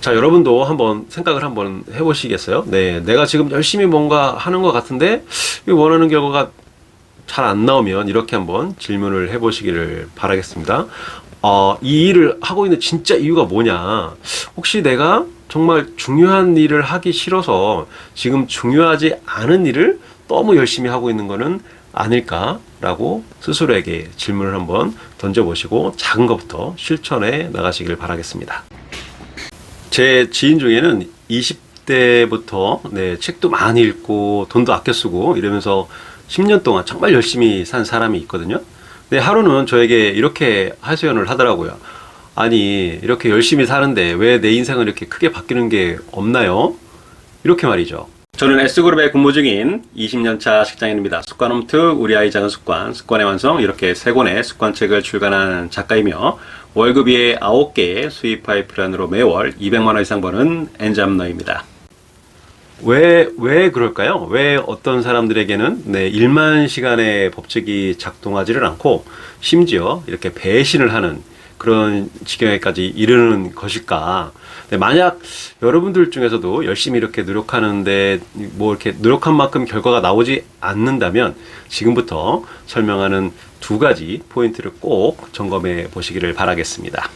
자, 여러분도 한번 생각을 한번 해보시겠어요? 네, 내가 지금 열심히 뭔가 하는 것 같은데 원하는 결과가 잘 안 나오면 이렇게 한번 질문을 해보시기를 바라겠습니다. 이 일을 하고 있는 진짜 이유가 뭐냐? 혹시 내가 정말 중요한 일을 하기 싫어서 지금 중요하지 않은 일을 너무 열심히 하고 있는 거는 아닐까라고 스스로에게 질문을 한번 던져보시고 작은 것부터 실천해 나가시길 바라겠습니다. 제 지인 중에는 20대부터 책도 많이 읽고 돈도 아껴 쓰고 이러면서 10년 동안 정말 열심히 산 사람이 있거든요. 근데 하루는 저에게 이렇게 하소연을 하더라고요. 아니, 이렇게 열심히 사는데 왜 내 인생은 이렇게 크게 바뀌는 게 없나요? 이렇게 말이죠. 저는 S그룹에 근무 중인 20년차 직장인입니다. 습관 홈특, 우리 아이 작은 습관, 습관의 완성, 이렇게 3권의 습관책을 출간한 작가이며 월급이 9개의 수입 파이프라인으로 매월 200만 원 이상 버는 엔잡러입니다. 왜 그럴까요? 왜 어떤 사람들에게는 1만 시간의 법칙이 작동하지를 않고 심지어 이렇게 배신을 하는 그런 지경에까지 이르는 것일까? 만약 여러분들 중에서도 열심히 이렇게 노력하는데 뭐 이렇게 노력한 만큼 결과가 나오지 않는다면 지금부터 설명하는 2가지 포인트를 꼭 점검해 보시기를 바라겠습니다.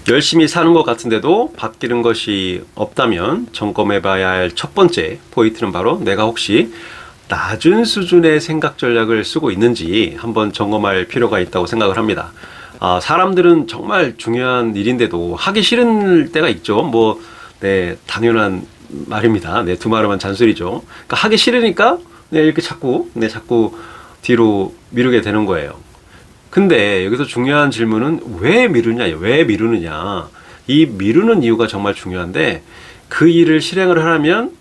열심히 사는 것 같은데도 바뀌는 것이 없다면 점검해 봐야 할 첫 번째 포인트는 바로 내가 혹시 낮은 수준의 생각 전략을 쓰고 있는지 한번 점검할 필요가 있다고 생각을 합니다. 사람들은 정말 중요한 일인데도 하기 싫은 때가 있죠. 당연한 말입니다. 두 말하면 잔소리죠. 그러니까 하기 싫으니까 이렇게 자꾸 뒤로 미루게 되는 거예요. 근데 여기서 중요한 질문은 왜 미루느냐. 이 미루는 이유가 정말 중요한데 그 일을 실행을 하려면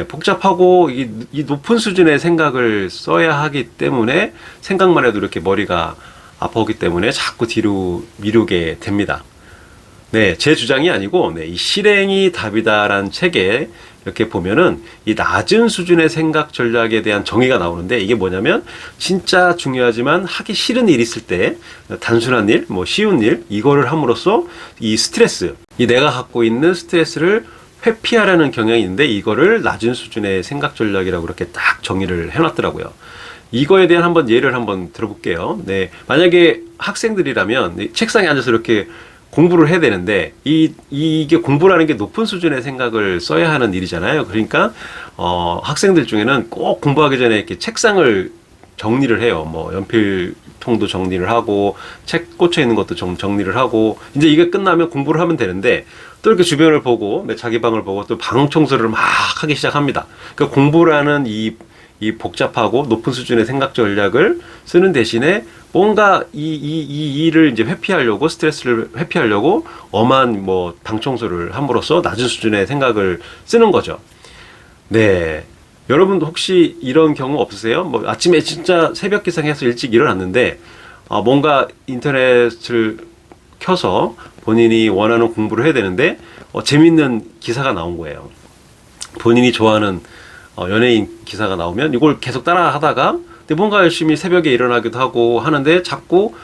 복잡하고 이 높은 수준의 생각을 써야 하기 때문에 생각만 해도 이렇게 머리가 아파오기 때문에 자꾸 뒤로 미루게 됩니다. 제 주장이 아니고 이 실행이 답이다라는 책에 이렇게 보면은 이 낮은 수준의 생각 전략에 대한 정의가 나오는데 이게 뭐냐면 진짜 중요하지만 하기 싫은 일이 있을 때 단순한 일, 쉬운 일 이거를 함으로써 이 스트레스, 이 내가 갖고 있는 스트레스를 회피하라는 경향이 있는데 이거를 낮은 수준의 생각 전략이라고 그렇게 딱 정의를 해놨더라고요. 이거에 대한 예를 한번 들어볼게요. 만약에 학생들이라면 책상에 앉아서 이렇게 공부를 해야 되는데 이게 공부라는 게 높은 수준의 생각을 써야 하는 일이잖아요. 그러니까 학생들 중에는 꼭 공부하기 전에 이렇게 책상을 정리를 해요. 연필통도 정리를 하고 책 꽂혀 있는 것도 정리를 하고 이제 이게 끝나면 공부를 하면 되는데 또 이렇게 주변을 보고 자기 방을 보고 또 방 청소를 막 하기 시작합니다. 그러니까 공부라는 이 복잡하고 높은 수준의 생각 전략을 쓰는 대신에 뭔가 이 일을 이제 회피하려고 스트레스를 회피하려고 엄한 방 청소를 함으로써 낮은 수준의 생각을 쓰는 거죠. 여러분도 혹시 이런 경우 없으세요? 아침에 진짜 새벽 기상해서 일찍 일어났는데 뭔가 인터넷을 켜서 본인이 원하는 공부를 해야 되는데 재밌는 기사가 나온 거예요. 본인이 좋아하는 연예인 기사가 나오면 이걸 계속 따라 하다가 근데 뭔가 열심히 새벽에 일어나기도 하고 하는데 자꾸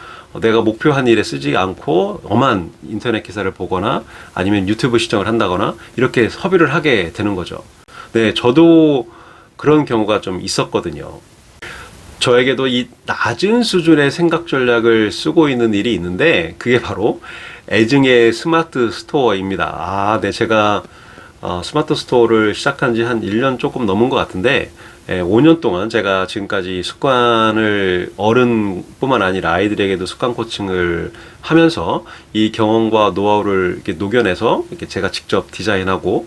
내가 목표한 일에 쓰지 않고 엄한 인터넷 기사를 보거나 아니면 유튜브 시청을 한다거나 이렇게 허비를 하게 되는 거죠. 저도 그런 경우가 좀 있었거든요. 저에게도 이 낮은 수준의 생각 전략을 쓰고 있는 일이 있는데 그게 바로 애증의 스마트 스토어입니다. 제가 스마트 스토어를 시작한 지 한 1년 조금 넘은 것 같은데 5년 동안 제가 지금까지 습관을 어른뿐만 아니라 아이들에게도 습관 코칭을 하면서 이 경험과 노하우를 이렇게 녹여내서 이렇게 제가 직접 디자인하고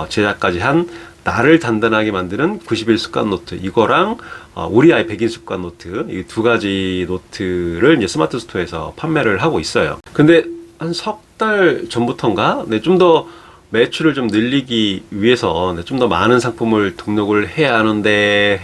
제작까지 한 나를 단단하게 만드는 90일 습관 노트 이거랑 우리 아이 100일 습관 노트 이 2가지 노트를 이제 스마트 스토어에서 판매를 하고 있어요. 근데 한 석 달 전부터인가 좀 더 매출을 좀 늘리기 위해서 좀 더 많은 상품을 등록을 해야 하는데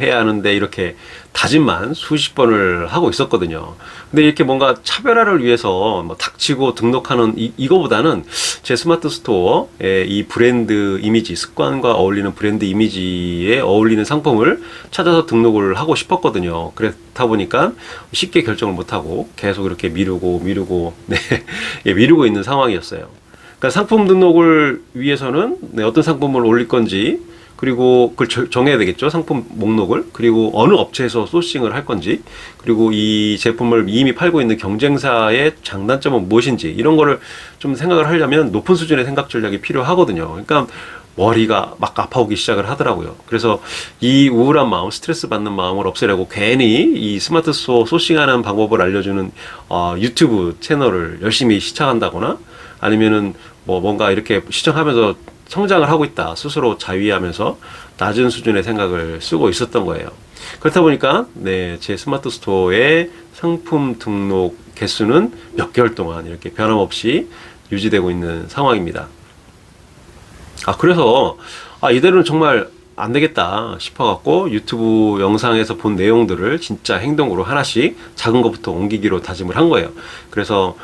이렇게 다짐만 수십 번을 하고 있었거든요. 근데 이렇게 뭔가 차별화를 위해서 닥치고 등록하는 이거보다는 제 스마트 스토어의 이 브랜드 이미지, 습관과 어울리는 브랜드 이미지에 어울리는 상품을 찾아서 등록을 하고 싶었거든요. 그렇다 보니까 쉽게 결정을 못하고 계속 이렇게 미루고 미루고 있는 상황이었어요. 그러니까 상품 등록을 위해서는 어떤 상품을 올릴 건지, 그리고 그걸 정해야 되겠죠. 상품 목록을. 그리고 어느 업체에서 소싱을 할 건지, 그리고 이 제품을 이미 팔고 있는 경쟁사의 장단점은 무엇인지, 이런 거를 좀 생각을 하려면 높은 수준의 생각 전략이 필요하거든요. 그러니까 머리가 막 아파오기 시작을 하더라고요. 그래서 이 우울한 마음, 스트레스 받는 마음을 없애려고 괜히 이 스마트 스토어 소싱하는 방법을 알려주는 유튜브 채널을 열심히 시청한다거나, 아니면은 뭔가 이렇게 시청하면서 성장을 하고 있다, 스스로 자위하면서 낮은 수준의 생각을 쓰고 있었던 거예요. 그렇다 보니까 제 스마트 스토어의 상품 등록 개수는 몇 개월 동안 이렇게 변함없이 유지되고 있는 상황입니다. 그래서 이대로는 정말 안 되겠다 싶어갖고 유튜브 영상에서 본 내용들을 진짜 행동으로 하나씩 작은 것부터 옮기기로 다짐을 한 거예요. 그래서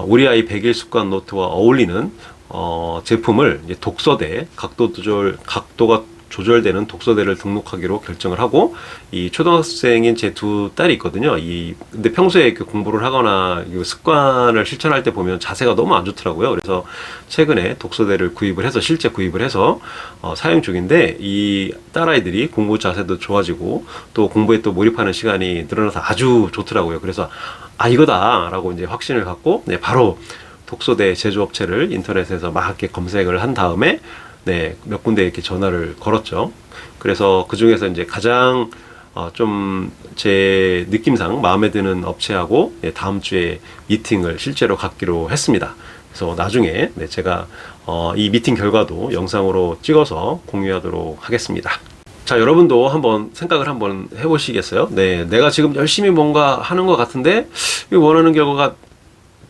우리 아이 100일 습관 노트와 어울리는 제품을 이제 독서대, 각도가 조절되는 독서대를 등록하기로 결정을 하고, 이 초등학생인 제 두 딸이 있거든요. 근데 평소에 공부를 하거나 습관을 실천할 때 보면 자세가 너무 안 좋더라고요. 그래서 최근에 독서대를 실제 구입을 해서 사용 중인데, 이 딸아이들이 공부 자세도 좋아지고 또 공부에 또 몰입하는 시간이 늘어나서 아주 좋더라고요. 그래서 이거다라고 이제 확신을 갖고 바로 독서대 제조업체를 인터넷에서 막 이렇게 검색을 한 다음에 몇 군데 이렇게 전화를 걸었죠. 그래서 그 중에서 이제 가장 좀 제 느낌상 마음에 드는 업체하고 다음 주에 미팅을 실제로 갖기로 했습니다. 그래서 나중에 제가 이 미팅 결과도 영상으로 찍어서 공유하도록 하겠습니다. 자, 여러분도 한번 생각을 한번 해보시겠어요? 내가 지금 열심히 뭔가 하는 것 같은데 원하는 결과가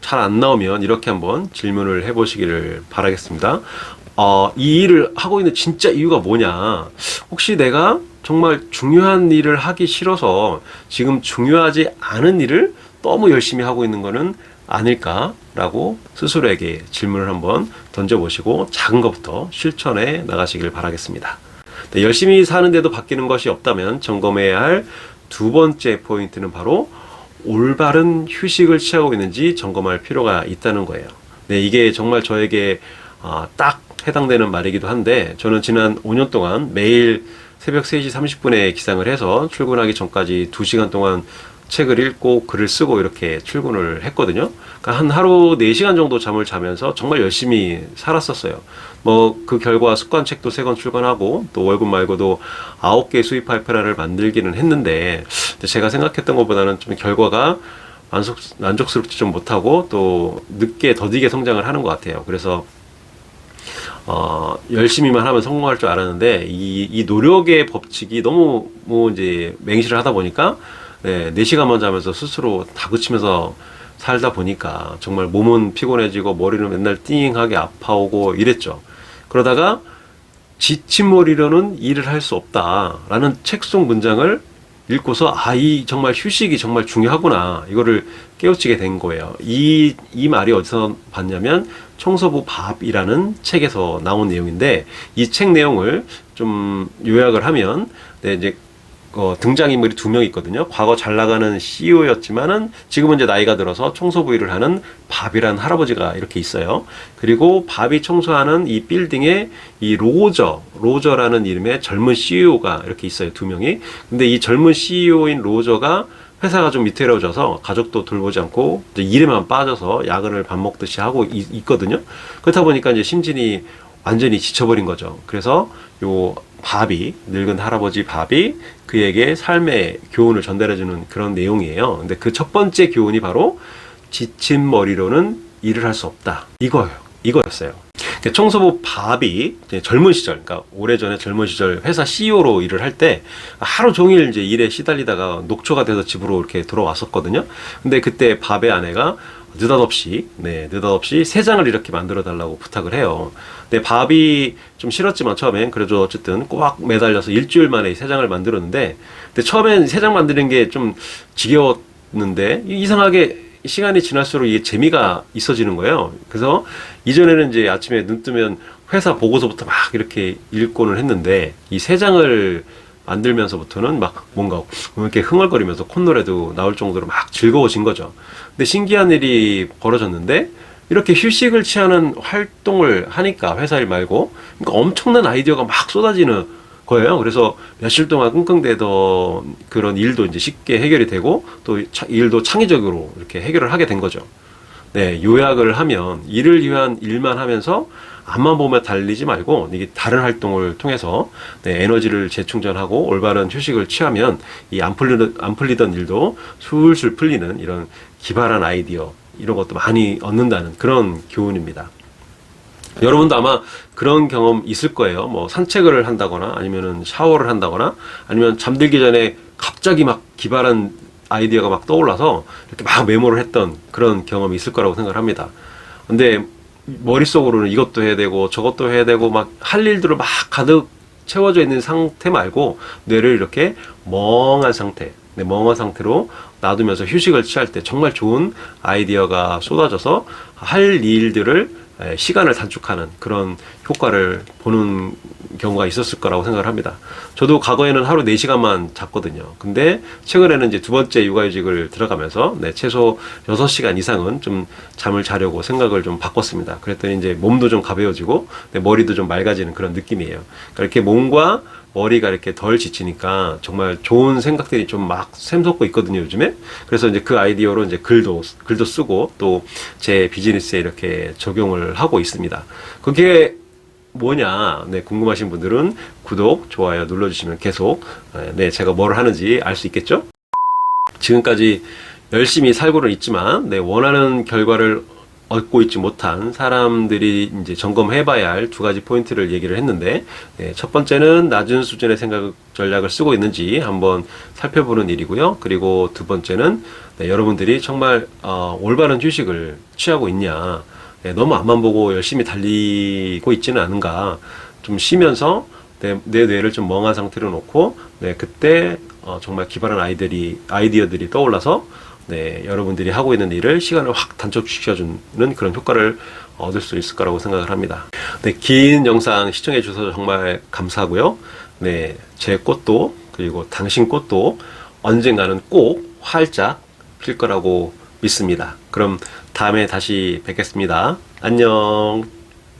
잘 안 나오면 이렇게 한번 질문을 해보시기를 바라겠습니다. 이 일을 하고 있는 진짜 이유가 뭐냐? 혹시 내가 정말 중요한 일을 하기 싫어서 지금 중요하지 않은 일을 너무 열심히 하고 있는 거는 아닐까라고 스스로에게 질문을 한번 던져보시고 작은 것부터 실천해 나가시길 바라겠습니다. 열심히 사는데도 바뀌는 것이 없다면 점검해야 할 두 번째 포인트는 바로 올바른 휴식을 취하고 있는지 점검할 필요가 있다는 거예요. 이게 정말 저에게 딱 해당되는 말이기도 한데, 저는 지난 5년 동안 매일 새벽 3시 30분에 기상을 해서 출근하기 전까지 2시간 동안 책을 읽고 글을 쓰고 이렇게 출근을 했거든요. 그러니까 한 하루 4시간 정도 잠을 자면서 정말 열심히 살았었어요. 그 결과 습관책도 3권 출간하고 또 월급 말고도 9개 수입할 플랜을 만들기는 했는데, 제가 생각했던 것보다는 좀 결과가 만족스럽지 좀 못하고 또 늦게 더디게 성장을 하는 것 같아요. 그래서 열심히만 하면 성공할 줄 알았는데 이 노력의 법칙이 너무 이제 맹시를 하다 보니까 4시간만 자면서 스스로 다그치면서 살다 보니까 정말 몸은 피곤해지고 머리는 맨날 띵하게 아파오고 이랬죠. 그러다가 지친 머리로는 일을 할 수 없다라는 책 속 문장을 읽고서 이 정말 휴식이 정말 중요하구나, 이거를 깨우치게 된 거예요. 이 말이 어디서 봤냐면 청소부 밥이라는 책에서 나온 내용인데, 이 책 내용을 좀 요약을 하면 이제 등장인물이 2명 있거든요. 과거 잘 나가는 CEO였지만은 지금은 이제 나이가 들어서 청소부 일을 하는 밥이라는 할아버지가 이렇게 있어요. 그리고 밥이 청소하는 이 빌딩에 이 로저라는 이름의 젊은 CEO가 이렇게 있어요. 2명이. 근데 이 젊은 CEO인 로저가 회사가 좀 위태로워져서 가족도 돌보지 않고 이제 일에만 빠져서 야근을 밥 먹듯이 하고 있거든요. 그렇다 보니까 이제 심진이 완전히 지쳐버린 거죠. 그래서 늙은 할아버지 밥이 그에게 삶의 교훈을 전달해주는 그런 내용이에요. 근데 그 첫 번째 교훈이 바로 지친 머리로는 일을 할 수 없다, 이거였어요. 청소부 밥이 젊은 시절, 그러니까 오래전에 젊은 시절 회사 CEO로 일을 할 때 하루 종일 이제 일에 시달리다가 녹초가 돼서 집으로 이렇게 들어왔었거든요. 근데 그때 밥의 아내가 느닷없이 세 장을 이렇게 만들어 달라고 부탁을 해요. 근데 밥이 좀 싫었지만 처음엔 그래도 어쨌든 꽉 매달려서 일주일 만에 3장을 만들었는데, 근데 처음엔 3장 만드는 게 좀 지겨웠는데 이상하게 시간이 지날수록 이게 재미가 있어지는 거예요. 그래서 이전에는 이제 아침에 눈 뜨면 회사 보고서부터 막 이렇게 읽고는 했는데, 이 3장을 만들면서부터는 막 뭔가 이렇게 흥얼거리면서 콧노래도 나올 정도로 막 즐거워진 거죠. 근데 신기한 일이 벌어졌는데, 이렇게 휴식을 취하는 활동을 하니까 회사 일 말고 그러니까 엄청난 아이디어가 막 쏟아지는 거예요. 그래서 며칠 동안 끙끙대던 그런 일도 이제 쉽게 해결이 되고 또 일도 창의적으로 이렇게 해결을 하게 된 거죠. 네, 요약을 하면 일을 위한 일만 하면서 앞만 보며 달리지 말고 이게 다른 활동을 통해서 네, 에너지를 재충전하고 올바른 휴식을 취하면 이 안 풀리던 일도 술술 풀리는 이런 기발한 아이디어 이런 것도 많이 얻는다는 그런 교훈입니다. 여러분도 아마 그런 경험 있을 거예요. 뭐 산책을 한다거나 아니면은 샤워를 한다거나 아니면 잠들기 전에 갑자기 막 기발한 아이디어가 막 떠올라서 이렇게 막 메모를 했던 그런 경험이 있을 거라고 생각을 합니다. 근데 머릿속으로는 이것도 해야 되고 저것도 해야 되고 막 할 일들을 막 가득 채워져 있는 상태 말고 뇌를 이렇게 멍한 상태, 네, 멍한 상태로 놔두면서 휴식을 취할 때 정말 좋은 아이디어가 쏟아져서 할 일들을 시간을 단축하는 그런 효과를 보는 경우가 있었을 거라고 생각을 합니다. 저도 과거에는 하루 4시간만 잤거든요. 근데 최근에는 이제 두 번째 육아휴직을 들어가면서 네, 최소 6시간 이상은 좀 잠을 자려고 생각을 좀 바꿨습니다. 그랬더니 이제 몸도 좀 가벼워지고 네, 머리도 좀 맑아지는 그런 느낌이에요. 그러니까 이렇게 몸과 머리가 이렇게 덜 지치니까 정말 좋은 생각들이 좀 막 샘솟고 있거든요, 요즘에. 그래서 이제 그 아이디어로 이제 글도 쓰고 또 제 비즈니스에 이렇게 적용을 하고 있습니다. 그게 뭐냐, 네, 궁금하신 분들은 구독, 좋아요 눌러주시면 계속, 네, 제가 뭘 하는지 알 수 있겠죠? 지금까지 열심히 살고는 있지만, 네, 원하는 결과를 얻고 있지 못한 사람들이 이제 점검해봐야 할 두 가지 포인트를 얘기를 했는데, 네, 첫 번째는 낮은 수준의 생각 전략을 쓰고 있는지 한번 살펴보는 일이고요. 그리고 두 번째는 네, 여러분들이 정말 올바른 휴식을 취하고 있냐, 네, 너무 앞만 보고 열심히 달리고 있지는 않은가, 좀 쉬면서 내 뇌를 좀 멍한 상태로 놓고 네, 그때 정말 기발한 아이디어들이 떠올라서 네, 여러분들이 하고 있는 일을 시간을 확 단축시켜주는 그런 효과를 얻을 수 있을 거라고 생각을 합니다. 네, 긴 영상 시청해 주셔서 정말 감사하고요. 네, 제 꽃도 그리고 당신 꽃도 언젠가는 꼭 활짝 필 거라고 믿습니다. 그럼 다음에 다시 뵙겠습니다. 안녕.